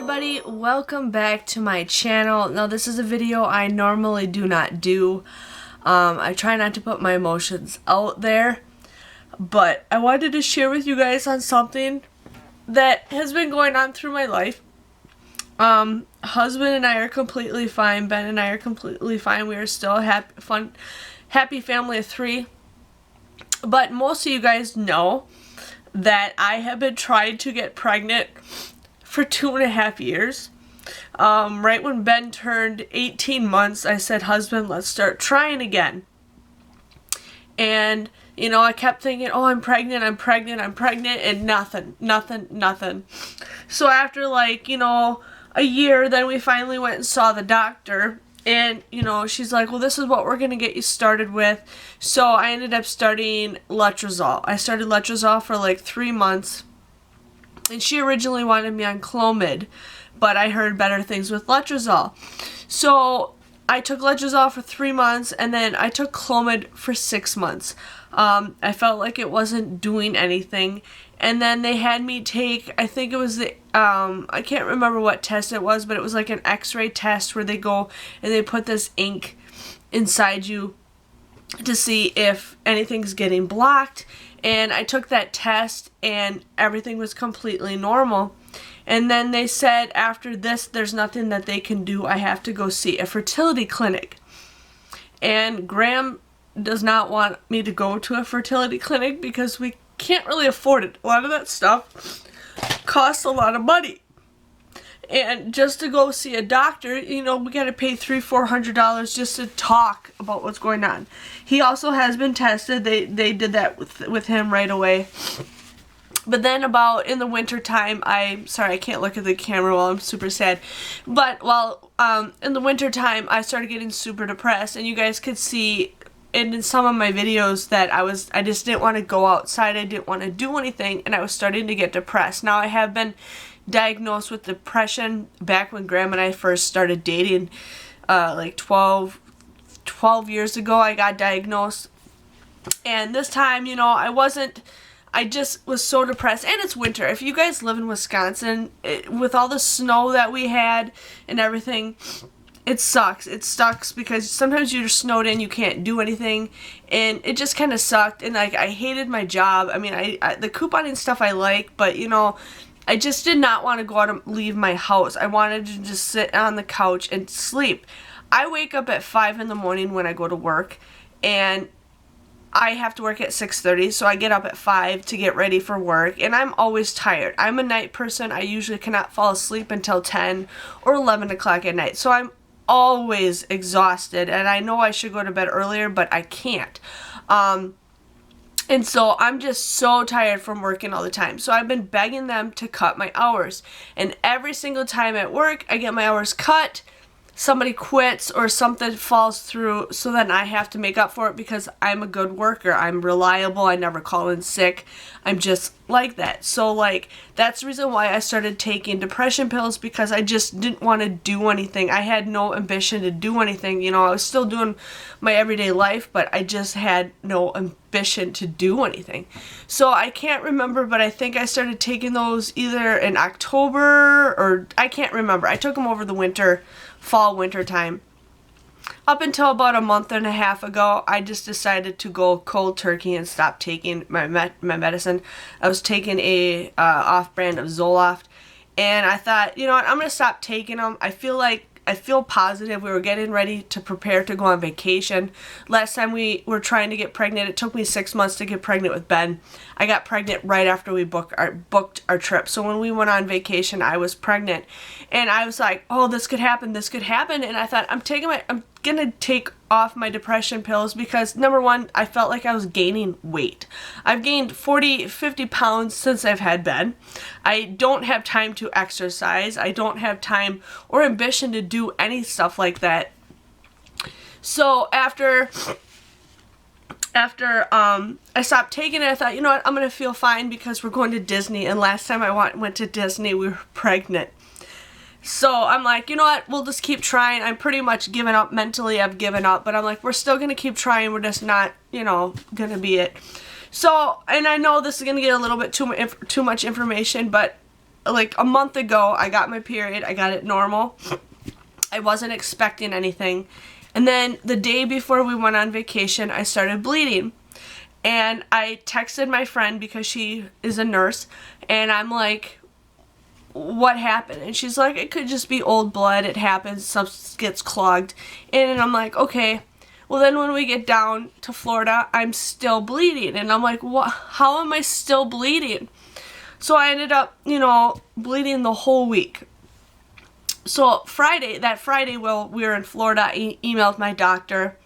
everybody, welcome back to my channel. Now this is a video I normally do not do. I try not to put my emotions out there, but I wanted to share with you guys on something that has been going on through my life. Husband and I are completely fine. Ben and I are completely fine. We are still a happy family of 3. But most of you guys know that I have been trying to get pregnant for 2.5 years. Right when Ben turned 18 months, I said, husband, let's start trying again. And, you know, I kept thinking, oh, I'm pregnant, and nothing. So after, like, you know, a year, then we finally went and saw the doctor. And, you know, she's like, well, this is what we're going to get you started with. So I ended up starting letrozole. I started letrozole for like 3 months. And she originally wanted me on Clomid, but I heard better things with letrozole. So I took letrozole for 3 months, and then I took Clomid for 6 months. I felt like it wasn't doing anything. And then they had me take, I think it was the, I can't remember what test it was, but it was like an x-ray test where they go and they put this ink inside you to see if anything's getting blocked. And I took that test and everything was completely normal. And then they said after this, there's nothing that they can do. I have to go see a fertility clinic. And Graham does not want me to go to a fertility clinic because we can't really afford it. A lot of that stuff costs a lot of money. And just to go see a doctor, you know, we gotta pay $300-400 just to talk about what's going on. He also has been tested. They did that with him right away. But then about in the winter time, I'm sorry, I can't look at the camera while I'm super sad. But while in the winter time, I started getting super depressed, and you guys could see in some of my videos that I just didn't want to go outside. I didn't want to do anything, and I was starting to get depressed. Now I have been diagnosed with depression back when Graham and I first started dating, like 12 years ago. I got diagnosed, and this time, you know, I just was so depressed. And it's winter. If you guys live in Wisconsin, with all the snow that we had and everything, it sucks. It sucks because sometimes you're snowed in, you can't do anything, and it just kind of sucked. And like, I hated my job. I mean, the couponing stuff I like, but you know, I just did not want to go out and leave my house. I wanted to just sit on the couch and sleep. I wake up at 5 in the morning when I go to work, and I have to work at 6:30, so I get up at 5 to get ready for work, and I'm always tired. I'm a night person. I usually cannot fall asleep until 10 or 11 o'clock at night, so I'm always exhausted, and I know I should go to bed earlier, but I can't. And so I'm just so tired from working all the time. So I've been begging them to cut my hours, and every single time at work, I get my hours cut. Somebody quits or something falls through, so then I have to make up for it because I'm a good worker. I'm reliable. I never call in sick. I'm just like that. So, like, that's the reason why I started taking depression pills, because I just didn't want to do anything. I had no ambition to do anything. You know, I was still doing my everyday life, but I just had no ambition to do anything. So I can't remember, but I think I started taking those either in October, or I can't remember. I took them over the fall winter time. Up until about a month and a half ago, I just decided to go cold turkey and stop taking my medicine. I was taking a off-brand of Zoloft, and I thought, you know what, I'm going to stop taking them. I feel positive. We were getting ready to prepare to go on vacation. Last time we were trying to get pregnant, it took me 6 months to get pregnant with Ben. I got pregnant right after we booked our trip. So when we went on vacation, I was pregnant. And I was like, oh, this could happen. And I thought, I'm going to take off my depression pills because, number one, I felt like I was gaining weight. I've gained 40-50 pounds since I've had Ben. I don't have time to exercise. I don't have time or ambition to do any stuff like that. So after I stopped taking it, I thought, you know what, I'm going to feel fine because we're going to Disney. And last time I went to Disney, we were pregnant. So I'm like, you know what, we'll just keep trying. I'm pretty much given up. Mentally, I've given up. But I'm like, we're still going to keep trying. We're just not, you know, going to be it. So, and I know this is going to get a little bit too much information, but like a month ago, I got my period. I got it normal. I wasn't expecting anything. And then the day before we went on vacation, I started bleeding. And I texted my friend because she is a nurse. And I'm like, what happened? And she's like, it could just be old blood. It happens. Stuff gets clogged. And I'm like, okay. Well, then when we get down to Florida, I'm still bleeding. And I'm like, what? How am I still bleeding? So I ended up, bleeding the whole week. So that Friday while we were in Florida, I emailed my doctor.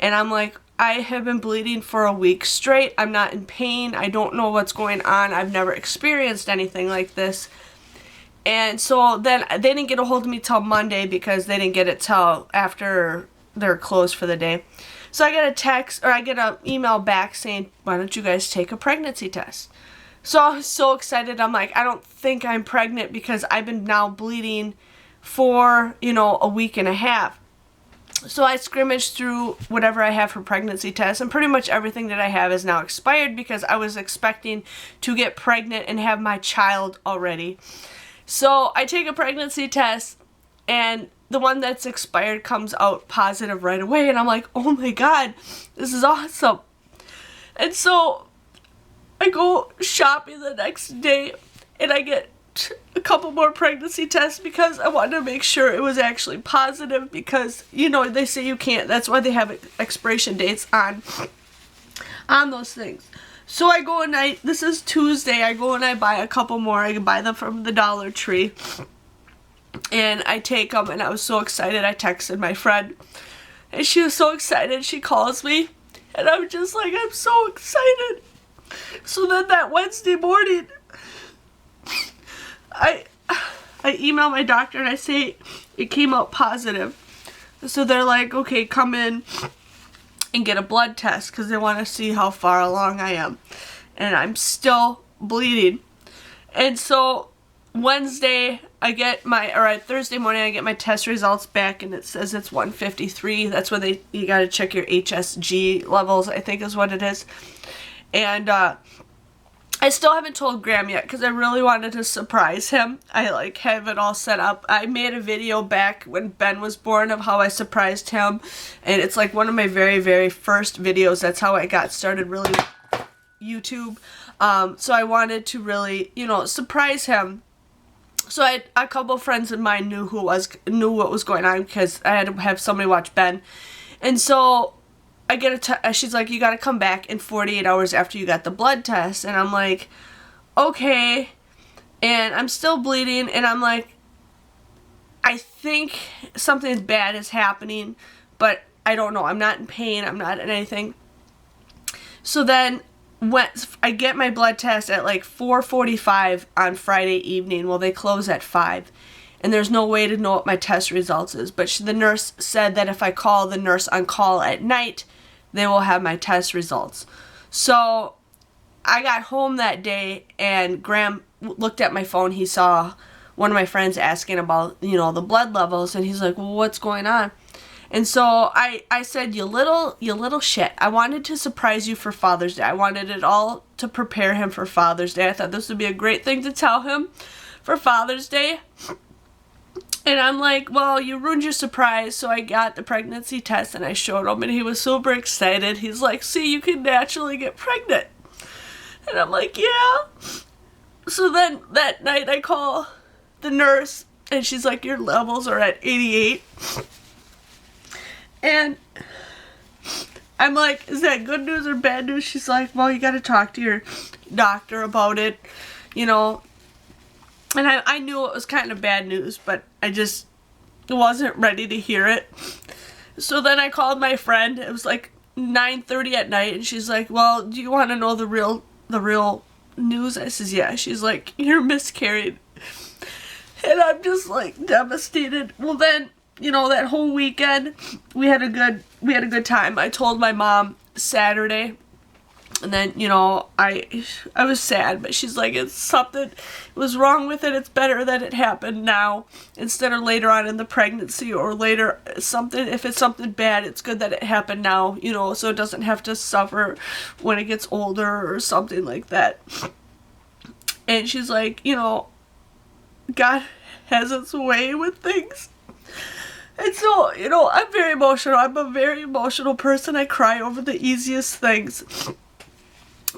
And I'm like, I have been bleeding for a week straight. I'm not in pain. I don't know what's going on. I've never experienced anything like this. And so then they didn't get a hold of me till Monday because they didn't get it till after they're closed for the day. So I get an email back saying, why don't you guys take a pregnancy test? So I was so excited. I'm like, I don't think I'm pregnant because I've been now bleeding for, a week and a half. So I scrimmaged through whatever I have for pregnancy tests, and pretty much everything that I have is now expired because I was expecting to get pregnant and have my child already. So I take a pregnancy test, and the one that's expired comes out positive right away, and I'm like, oh my god, this is awesome. And so I go shopping the next day, and I get a couple more pregnancy tests because I wanted to make sure it was actually positive because, they say you can't. That's why they have expiration dates on those things. So I go and this is Tuesday, I go and I buy a couple more. I can buy them from the Dollar Tree. And I take them, and I was so excited. I texted my friend, and she was so excited. She calls me, and I'm just like, I'm so excited. So then that Wednesday morning, I email my doctor, and I say it came out positive. So they're like, okay, come in and get a blood test because they want to see how far along I am. And I'm still bleeding. And so Thursday morning I get my test results back, and it says it's 153. That's when you got to check your h.c.g levels, I think is what it is. And I still haven't told Graham yet because I really wanted to surprise him. I have it all set up. I made a video back when Ben was born of how I surprised him, and it's like one of my very, very first videos. That's how I got started really with YouTube. So I wanted to really, surprise him. So a couple friends of mine knew what was going on because I had to have somebody watch Ben. And so I get she's like, you got to come back in 48 hours after you got the blood test. And I'm like, okay. And I'm still bleeding, and I'm like, I think something bad is happening, but I don't know. I'm not in pain. I'm not in anything. So then I get my blood test at 4:45 on Friday evening. Well, they close at 5. And there's no way to know what my test results is. But the nurse said that if I call the nurse on call at night, they will have my test results. So I got home that day, and Graham looked at my phone. He saw one of my friends asking about, the blood levels, and he's like, well, what's going on? And so I said, you little shit. I wanted to surprise you for Father's Day. I wanted it all to prepare him for Father's Day. I thought this would be a great thing to tell him for Father's Day. And I'm like, well, you ruined your surprise. So I got the pregnancy test, and I showed him, and he was super excited. He's like, see, you can naturally get pregnant. And I'm like, yeah. So then that night I call the nurse, and she's like, your levels are at 88. And I'm like, is that good news or bad news? She's like, well, you got to talk to your doctor about it, And I knew it was kind of bad news, but I just wasn't ready to hear it. So then I called my friend. It was 9:30 at night, and she's like, well, do you want to know the real news? I says, yeah. She's like, you're miscarried. And I'm just devastated. Well, then, that whole weekend we had a good time. I told my mom Saturday. And then, I was sad, but she's like, it's something was wrong with it. It's better that it happened now instead of later on in the pregnancy or later if it's something bad, it's good that it happened now, so it doesn't have to suffer when it gets older or something like that. And she's like, God has its way with things. And so, I'm very emotional. I'm a very emotional person. I cry over the easiest things.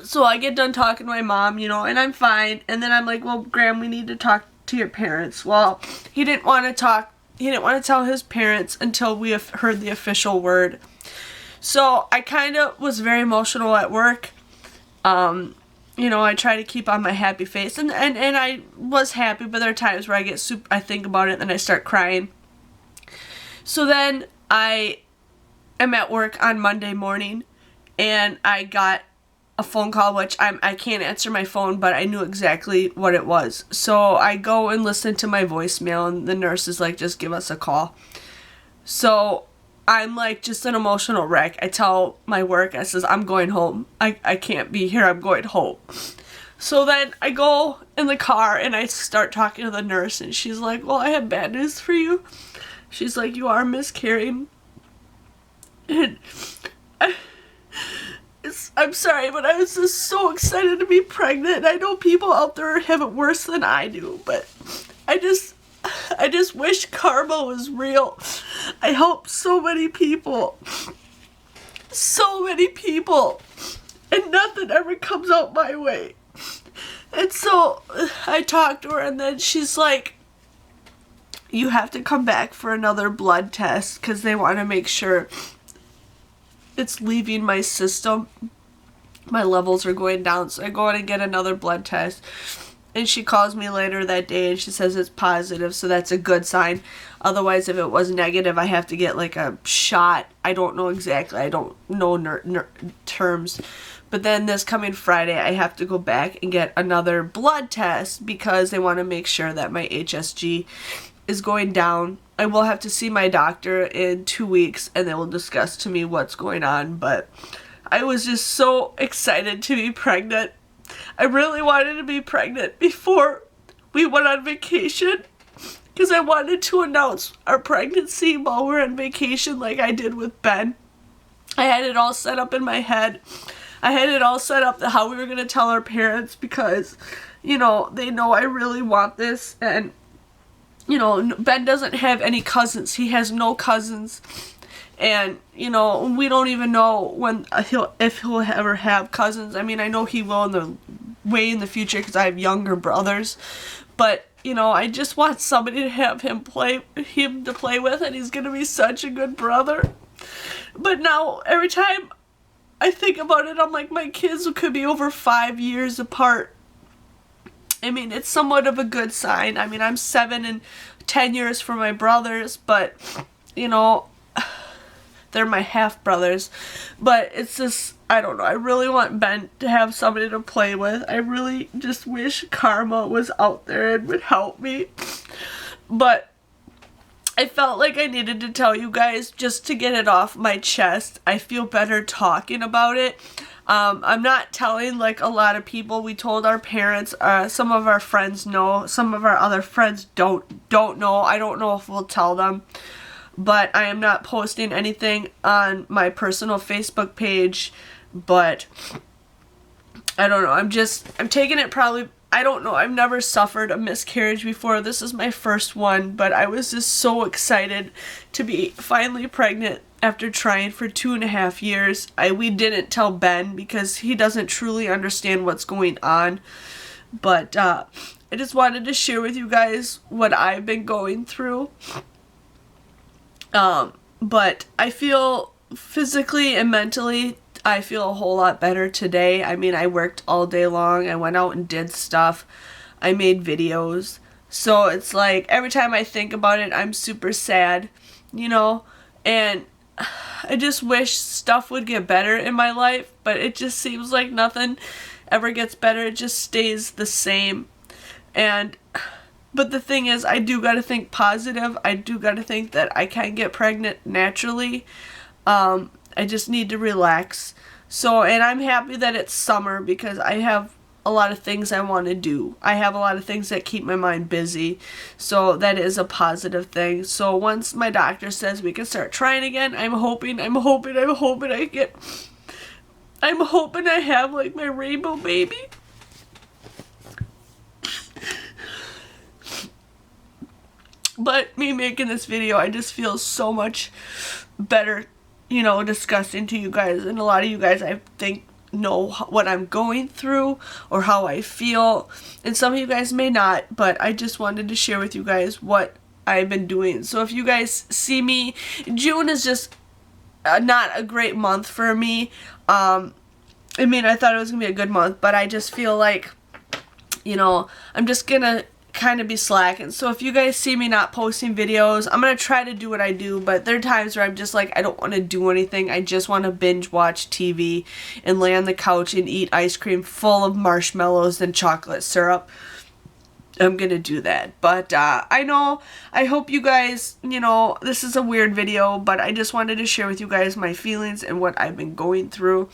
So I get done talking to my mom, and I'm fine. And then I'm like, well, Graham, we need to talk to your parents. Well, he didn't want to talk. He didn't want to tell his parents until we have heard the official word. So I kind of was very emotional at work. I try to keep on my happy face. And I was happy, but there are times where I think about it and then I start crying. So then I am at work on Monday morning and I got a phone call, which I can't answer my phone, but I knew exactly what it was. So I go and listen to my voicemail, and the nurse is like, just give us a call. So I'm like just an emotional wreck. I tell my work, I says, I'm going home. I can't be here. I'm going home. So then I go in the car and I start talking to the nurse, and she's like, well, I have bad news for you. She's like, you are miscarrying. And I'm sorry, but I was just so excited to be pregnant. I know people out there have it worse than I do, but I just wish karma was real. I help so many people, and nothing ever comes out my way. And so I talked to her, and then she's like, you have to come back for another blood test because they want to make sure it's leaving my system. My levels are going down. So I go in and get another blood test. And she calls me later that day and she says it's positive. So that's a good sign. Otherwise, if it was negative, I have to get like a shot. I don't know exactly. I don't know terms. But then this coming Friday, I have to go back and get another blood test because they want to make sure that my h.c.g is going down. I will have to see my doctor in 2 weeks and they will discuss to me what's going on, but I was just so excited to be pregnant. I really wanted to be pregnant before we went on vacation because I wanted to announce our pregnancy while we're on vacation like I did with Ben. I had it all set up in my head. I had it all set up how we were going to tell our parents because, they know I really want this, and Ben doesn't have any cousins. He has no cousins. And, we don't even know if he'll ever have cousins. I mean, I know he will in the future because I have younger brothers. But, I just want somebody to have him to play with, and he's going to be such a good brother. But now, every time I think about it, I'm like, my kids could be over 5 years apart. I mean, it's somewhat of a good sign. I mean, I'm 7 and 10 years from my brothers, but, they're my half-brothers. But it's just, I don't know. I really want Ben to have somebody to play with. I really just wish karma was out there and would help me. But I felt like I needed to tell you guys just to get it off my chest. I feel better talking about it. I'm not telling like a lot of people. We told our parents. Some of our friends know. Some of our other friends don't know. I don't know if we'll tell them. But I am not posting anything on my personal Facebook page. But I don't know. I'm taking it probably. I don't know. I've never suffered a miscarriage before. This is my first one. But I was just so excited to be finally pregnant. After trying for 2.5 years. We didn't tell Ben because he doesn't truly understand what's going on. But I just wanted to share with you guys what I've been going through. But I feel physically and mentally, I feel a whole lot better today. I mean, I worked all day long. I went out and did stuff. I made videos. So it's like every time I think about it, I'm super sad, and I just wish stuff would get better in my life, but it just seems like nothing ever gets better. It just stays the same. But the thing is, I do gotta think positive. I do gotta think that I can get pregnant naturally. I just need to relax. So, and I'm happy that it's summer because I have a lot of things I want to do. I have a lot of things that keep my mind busy. So that is a positive thing. So once my doctor says we can start trying again, I'm hoping I have like my rainbow baby. But me making this video, I just feel so much better, you know, discussing to you guys. And a lot of you guys, I think, know what I'm going through or how I feel. And some of you guys may not, but I just wanted to share with you guys what I've been doing. So if you guys see me, June is just not a great month for me. I mean, I thought it was going to be a good month, but I just feel like, you know, I'm just going to kind of be slacking. So if you guys see me not posting videos, I'm going to try to do what I do, but there are times where I'm just like, I don't want to do anything. I just want to binge watch TV and lay on the couch and eat ice cream full of marshmallows and chocolate syrup. I'm going to do that. But I hope you guys, you know, this is a weird video, but I just wanted to share with you guys my feelings and what I've been going through.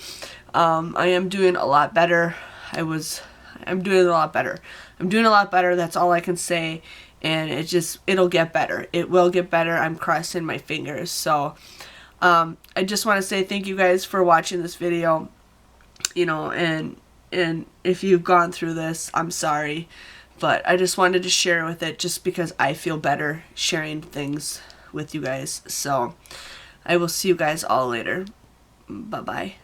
I am doing a lot better. I'm doing a lot better. I'm doing a lot better. That's all I can say. And it'll get better. It will get better. I'm crossing my fingers. So, I just want to say thank you guys for watching this video. You know, and if you've gone through this, I'm sorry. But I just wanted to share with it just because I feel better sharing things with you guys. So, I will see you guys all later. Bye-bye.